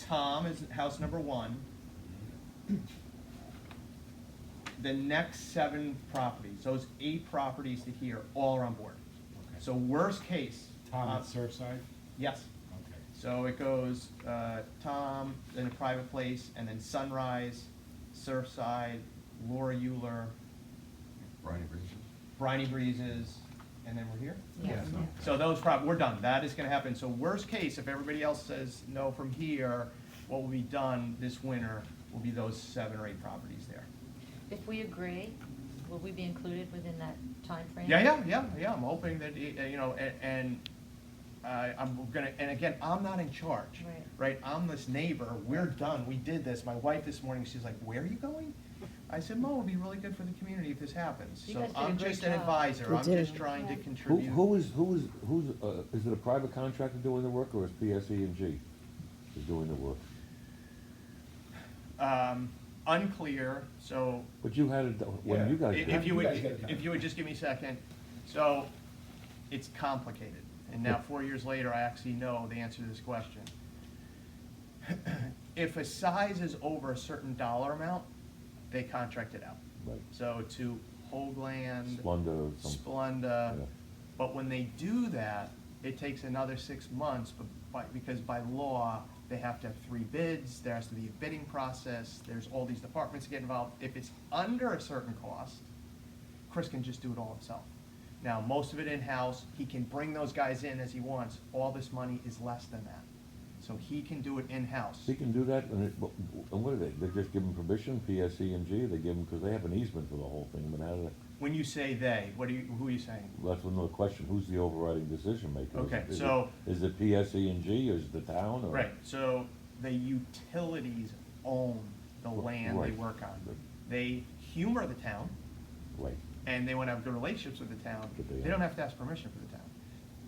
Tom is house number 1. The next 7 properties, those 8 properties to here, all are on board. Okay. So worst case. Tom at Surfside? Yes. Okay. So it goes, Tom, then a private place, and then Sunrise, Surfside, Laura Euler, Briny Breezes. Briny Breezes, and then we're here? Yeah. So those we're done, that is gonna happen, so worst case, if everybody else says no from here, what will be done this winter will be those 7 or 8 properties there. If we agree, will we be included within that timeframe? Yeah, I'm hoping that, you know, and I'm gonna, and again, I'm not in charge. Right. I'm this neighbor, we're done, we did this, my wife this morning, she's like, where are you going? I said, Mo, it'd be really good for the community if this happens. You So guys did a I'm great just an job. advisor, You I'm did. just trying to Yeah. contribute. Who's, is it a private contractor doing the work, or is PSE&G is doing the work? Unclear, so But you had it, when you guys. if you You guys get it would, done. if you would just give me a second. So, it's complicated, and now 4 years later, I actually know the answer to this question. If a size is over a certain dollar amount, they contract it out. Right. So to Hoagland, Splenda or some. Splenda, Yeah. but when they do that, it takes another 6 months, because by law, they have to have 3 bids, there has to be a bidding process, there's all these departments that get involved. If it's under a certain cost, Chris can just do it all himself. Now, most of it in-house, he can bring those guys in as he wants, all this money is less than that. So he can do it in-house. He can do that, and what are they, they just give him permission, PSE&G, they give him, because they have an easement for the whole thing, but how do they? When you say they, who are you saying? That's another question, who's the overriding decision maker? Okay, Is it- so- Is it PSE&G, or is it the town, or? Right, so the utilities own the land they Right. work on. They humor the town, Right, and they want to have good relationships with the town. But They don't have to ask permission for the town.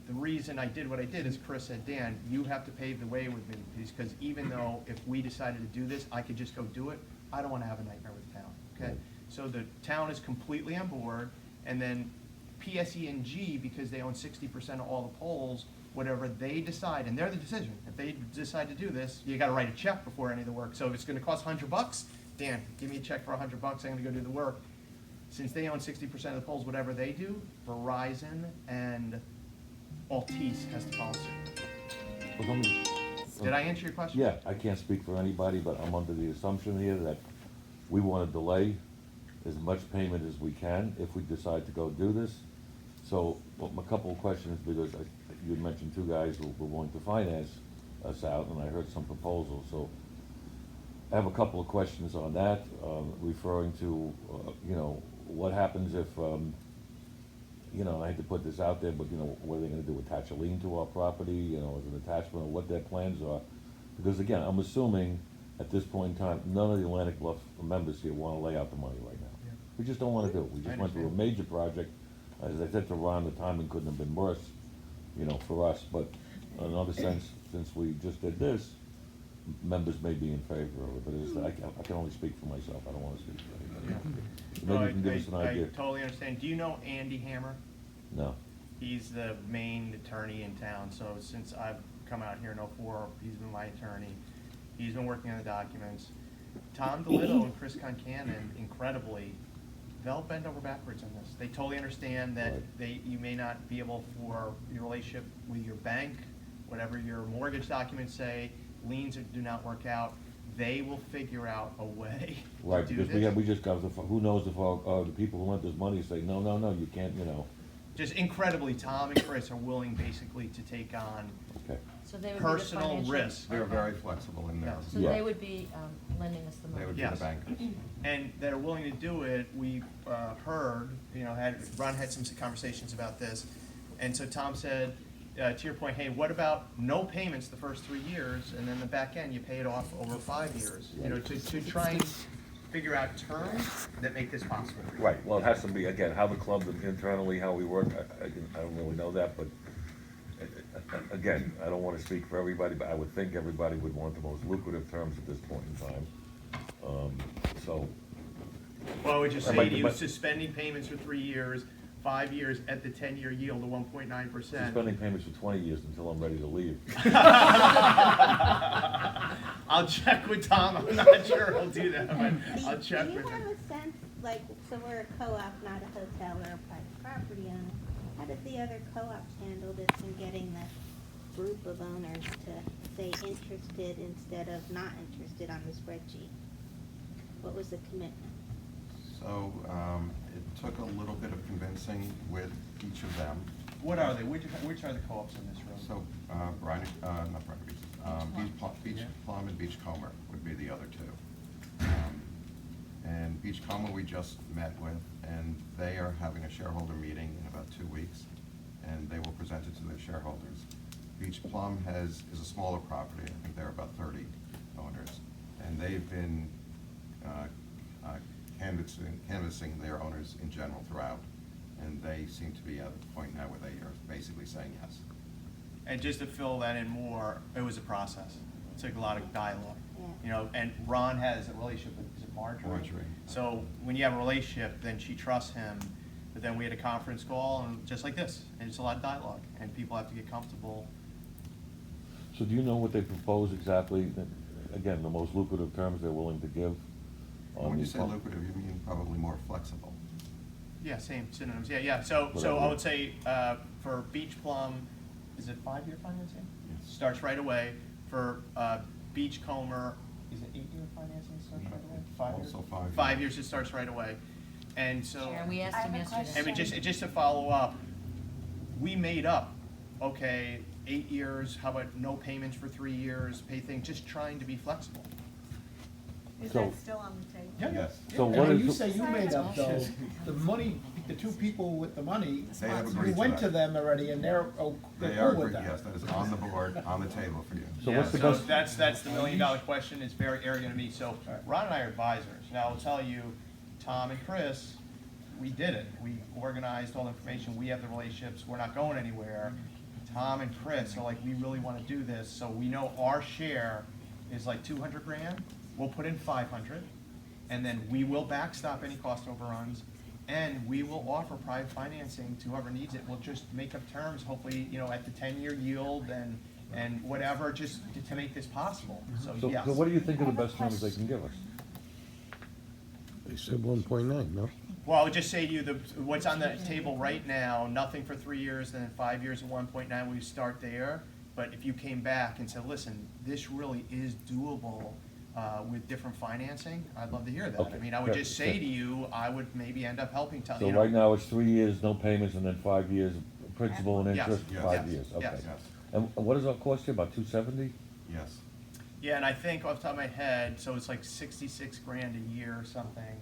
The reason I did what I did is Chris said, Dan, you have to pave the way with me, because even though if we decided to do this, I could just go do it, I don't want to have a nightmare with the town, okay? Right. So the town is completely on board, and then PSE&G, because they own 60% of all the poles, whatever they decide, and they're the decision, if they decide to do this, you gotta write a check before any of the work. So if it's gonna cost $100, Dan, give me a check for $100, I'm gonna go do the work. Since they own 60% of the poles, whatever they do, Verizon and Altice has to follow suit. Well, let me- Did I answer your question? Yeah, I can't speak for anybody, but I'm under the assumption here that we want to delay as much payment as we can if we decide to go do this. So, well, a couple of questions, because you had mentioned 2 guys who were willing to finance us out, and I heard some proposals, so I have a couple of questions on that, referring to, you know, what happens if, you know, I hate to put this out there, but, you know, what are they gonna do, attach a lien to our property, you know, as an attachment, or what their plans are? Because again, I'm assuming at this point in time, none of the Atlantic Bluff members here wanna lay out the money right now. Yeah. We just don't wanna do it, we just went through a understand. major project, as I said to Ron, the timing couldn't have been worse, you know, for us, but in another sense, since we just did this, members may be in favor of it, but it's, I can only speak for myself, I don't wanna speak for anybody. No, Maybe you can give us an I idea. totally understand. Do you know Andy Hammer? No, He's the main attorney in town, so since I've come out here in '04, he's been my attorney. He's been working on the documents. Tom DeLitto and Chris Concanon, incredibly, they'll bend over backwards on this. They totally understand that Right. you may not be able, for your relationship with your bank, whatever your mortgage documents say, liens do not work out, they will figure out a way right, to do because this. we just got who knows if, the people who lent us money say, no, you can't, you know, Just incredibly, Tom and Chris are willing basically to take on okay. So they would be the personal financial- risk. They're Okay. very flexible in their, So Yeah. they would be lending us the money? they would be the Yes. bankers. And they're willing to do it. We heard, you know, Ron had some conversations about this. And so Tom said, to your point, hey, what about no payments the first 3 years, and then the back end, you pay it off over 5 years? You know, to try and figure out terms that make this possible. Right, well, it has to be, again, how the club internally, how we work, I don't really know that, but again, I don't wanna speak for everybody, but I would think everybody would want the most lucrative terms at this point in time. So, Well, I would just say But- to you, but- suspending payments for 3 years, 5 years at the 10-year yield of 1.9%. suspending payments for 20 years until I'm ready to leave. I'll check with Tom, I'm not sure he'll do that, but I'll check Do with you have him. a sense, like, so we're a co-op, not a hotel or a private property owner, how did the other co-ops handle this in getting the group of owners to say interested instead of not interested on the spreadsheet? What was the commitment? So, it took a little bit of convincing with each of them. What are they, which are the co-ops in this room? So, not Briny Beach, Beach Yeah. Plum and Beachcomber would be the other two. And Beachcomber we just met with, and they are having a shareholder meeting in about 2 weeks, and they will present it to their shareholders. Beach Plum is a smaller property, I think there are about 30 owners, and they've been canvassing their owners in general throughout, and they seem to be at the point now where they are basically saying yes. And just to fill that in more, it was a process. It took a lot of dialogue. Yeah. You know, and Ron has a relationship with, is it Marjorie? Marjorie. So when you have a relationship, then she trusts him. But then we had a conference call, and just like this, and it's a lot of dialogue, and people have to get comfortable. So do you know what they propose exactly, again, the most lucrative terms they're willing to give? on When you these say pump- lucrative, you mean probably more flexible. Yeah, same synonyms, yeah. So I Whatever. would say, for Beach Plum, is it 5-year financing? Yes. Starts right away. For, Beachcomber, is it 8-year financing starts right away? 5 years? Also 5 years. 5 years it starts right away. And so. Sharon, we asked I him have a yesterday. And just to follow up, we made up, okay, 8 years, how about no payments for 3 years, pay things, just trying to be flexible. Is So- that still on the table? Yeah. Yes. So And what when is you the- say you made up though, the money, the two people with the money, They have you agreed to went to that. them already and they're, They they're are, cool with agree- yes, that. that is on the board, on the table for you. So Yeah, what's the so best? that's the $1,000,000 question, it's very arrogant of me, so Ron and I are advisors. Now, I'll tell you, Tom and Chris, we did it, we organized all the information, we have the relationships, we're not going anywhere. Tom and Chris are like, we really wanna do this, so we know our share is like 200 grand, we'll put in 500, and then we will backstop any cost overruns, and we will offer private financing to whoever needs it, we'll just make up terms, hopefully, you know, at the 10-year yield and whatever, just to make this possible, so So, yes. so what do you think are the best terms they can give us? They said 1.9, no? Well, I would just say to you, what's on the table right now, nothing for 3 years, and then 5 years at 1.9, we start there. But if you came back and said, listen, this really is doable with different financing, I'd love to hear that. I Okay, mean, I would good, just say good. to you, I would maybe end up helping tell, So you know. right now it's 3 years, no payments, and then 5 years, principal and Yes, interest, yes, 5 yes, years, okay. yes. Yes, And what does it cost you, about 270? yes. Yeah, and I think off the top of my head, so it's like 66 grand a year or something,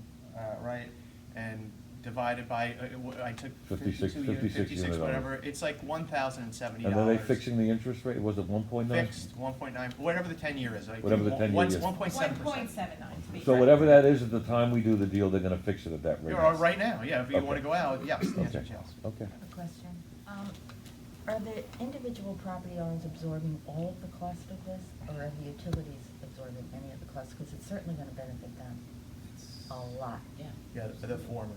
right? And divided by, I took 56 52 units, 56 56, unit whatever, it's like $1,070. And are they fixing the interest rate, was it 1.9? Fixed, 1.9, whatever the 10-year is. like, Whatever the 10-year once- is. 1.7%. 1.79 to be So correct. whatever that is at the time we do the deal, they're gonna fix it at that rate? You're right now, yeah, if you Okay. wanna go out, yes, the answer Okay, is yes. okay. I have a question. Are the individual property owners absorbing all of the cost of this, or are the utilities absorbing any of the cost? Because it's certainly gonna benefit them a lot. Yeah, the former.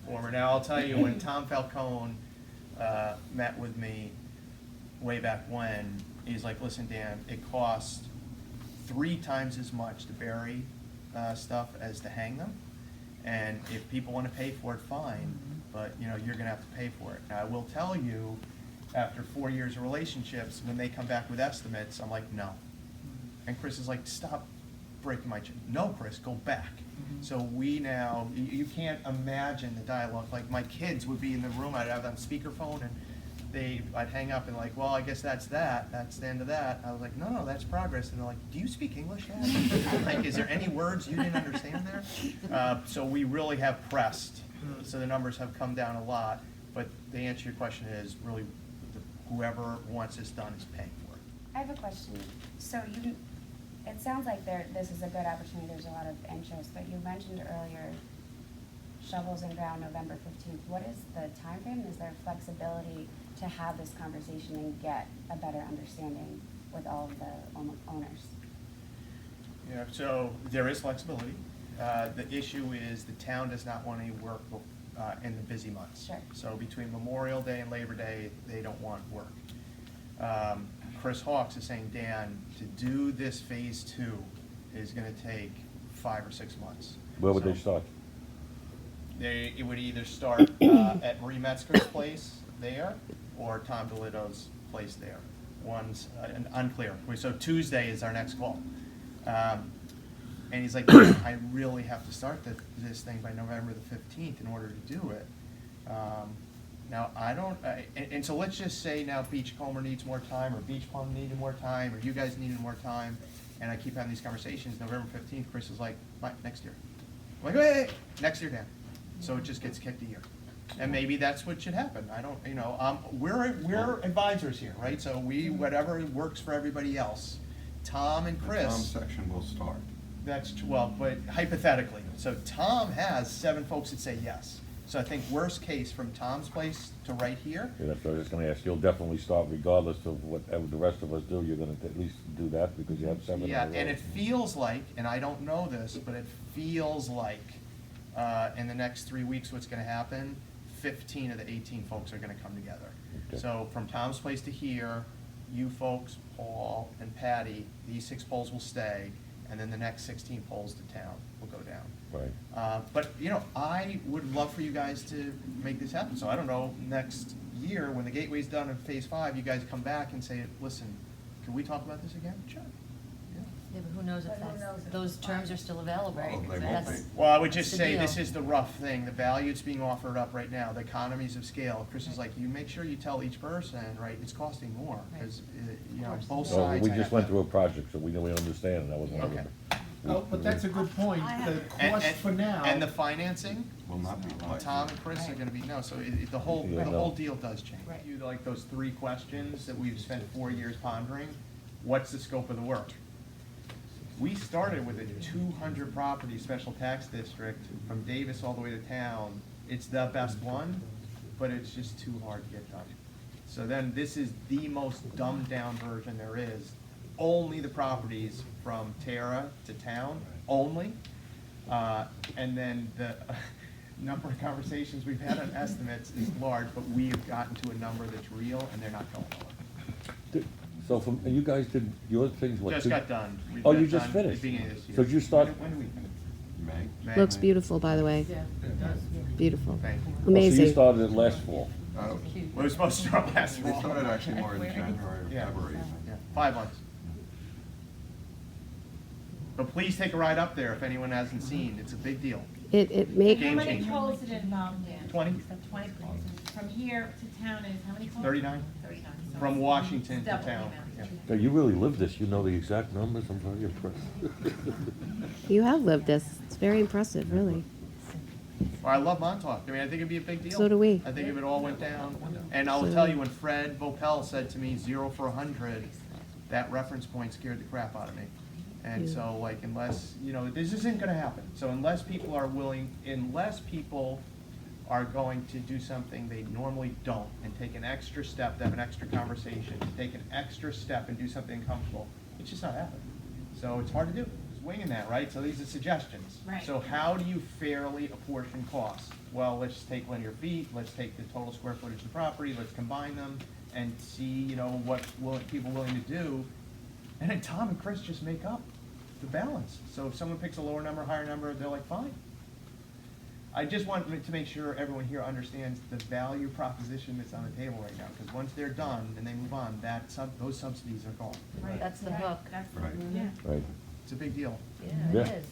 Former. Now, I'll tell you, when Tom Falcone met with me way back when, he's like, listen, Dan, it costs 3 times as much to bury stuff as to hang them. And if people wanna pay for it, fine, but, you know, you're gonna have to pay for it. Now, I will tell you, after 4 years of relationships, when they come back with estimates, I'm like, no. And Chris is like, stop breaking my chain. No, Chris, go back. So we now, you can't imagine the dialogue, like my kids would be in the room, I'd have them speakerphone and I'd hang up and like, well, I guess that's the end of that. I was like, no, that's progress. And they're like, do you speak English, Dad? Like, is there any words you didn't understand there? So we really have pressed, so the numbers have come down a lot, but the answer to your question is really, whoever wants this done is paying for it. I have a question. So it sounds like this is a good opportunity, there's a lot of interest, but you mentioned earlier shovels in ground November 15th. What is the timeframe? Is there flexibility to have this conversation and get a better understanding with all of the owners? Yeah, so there is flexibility. The issue is the town does not want any work in the busy months. Sure. So between Memorial Day and Labor Day, they don't want work. Chris Hawks is saying, Dan, to do this phase 2 is gonna take 5 or 6 months. Where would they So start? it would either start at Marie Metzger's place there, or Tom DeLito's place there. One's unclear. So Tuesday is our next call. And he's like, I really have to start this thing by November the 15th in order to do it. Now, I don't, and so let's just say now Beachcomber needs more time, or Beach Plum needed more time, or you guys needed more time, and I keep having these conversations. November 15th, Chris is like, fine, next year. I'm like, wait, next year, Dan. So it just gets kicked a year. And maybe that's what should happen. I don't, we're advisors here, right? So whatever works for everybody else. Tom and The Chris. Tom section will start. Well, but hypothetically, so Tom has 7 folks that say yes. So I think worst case, from Tom's place to right here, Yeah, that's what I was just gonna ask. You'll definitely start regardless of whatever the rest of us do. You're gonna at least do that because you have 7 in a yeah, row. and it feels like, and I don't know this, but it feels like, in the next 3 weeks, what's gonna happen, 15 of the 18 folks are gonna come together. Okay. So from Tom's place to here, you folks, Paul and Patty, these 6 poles will stay, and then the next 16 poles to town will go down. Right. But, I would love for you guys to make this happen. So I don't know, next year, when the gateway's done in phase 5, you guys come back and say, listen, can we talk about this again? Sure. Yeah. Yeah, but who knows if But who that's, knows if those it's terms fine. are still available. Well, they won't That's- be. Well, I would just That's the say, deal. this is the rough thing, the value that's being offered up right now, the economies of scale. Chris is like, you make sure you tell each person, right, it's costing more, because, Of both course. So sides. we have just went to- through a project, so we know, we understand, and that was one of Okay. them. Oh, but that's a good point, the cost for now. And the financing, Will not be like. Tom and Chris are gonna be, no, so the whole Yeah, no. deal does change. Right. You like those 3 questions that we've spent 4 years pondering, what's the scope of the work? We started with a 200 property special tax district from Davis all the way to town. It's the best one, but it's just too hard to get done. So then this is the most dumbed down version there is. Only the properties from Tara to town, only. And then the number of conversations we've had on estimates is large, but we have gotten to a number that's real, and they're not going lower. So and you guys did your things, what? Just 2 got done. We Oh, got you just done finished? at the beginning of this year. So did you start? When do we finish? May. May. Looks beautiful, by the way. Yeah. Beautiful. Thank you. Oh, so you Amazing. started it last fall? Uh, Cute. Well, it was supposed to start last We fall. started actually more in January or Yeah. February. Yeah, 5 months. But please take a ride up there if anyone hasn't seen. It's a big deal. It make, Game How many changer. poles did it involve, Dan? 20. 20 poles. From here to town is how many poles? 39. 39. So From it's Washington to double the town. amount. Yeah. Yeah, you really lived this. You know the exact numbers. I'm very impressed. you have lived this. It's very impressive, really. Well, I love Montauk. I mean, I think it'd be a big deal. So do we. I think if it all went down, and I'll So- tell you, when Fred Vopel said to me 0 for 100, that reference point scared the crap out of me. And Yeah. so, like, unless, this isn't gonna happen. So unless people are going to do something they normally don't, and take an extra step, to have an extra conversation, to take an extra step and do something uncomfortable, it's just not happening. So it's hard to do. It's winging that, right? So these are suggestions. Right. So how do you fairly apportion costs? Well, let's take linear feet, let's take the total square footage of the property, let's combine them and see, what people willing to do. And then Tom and Chris just make up the balance. So if someone picks a lower number, higher number, they're like, fine. I just want to make sure everyone here understands the value proposition that's on the table right now, because once they're done and they move on, those subsidies are gone. Right. That's the Right. hook. That's, Right. yeah. Right. It's a big deal. Yeah, Yeah. it is.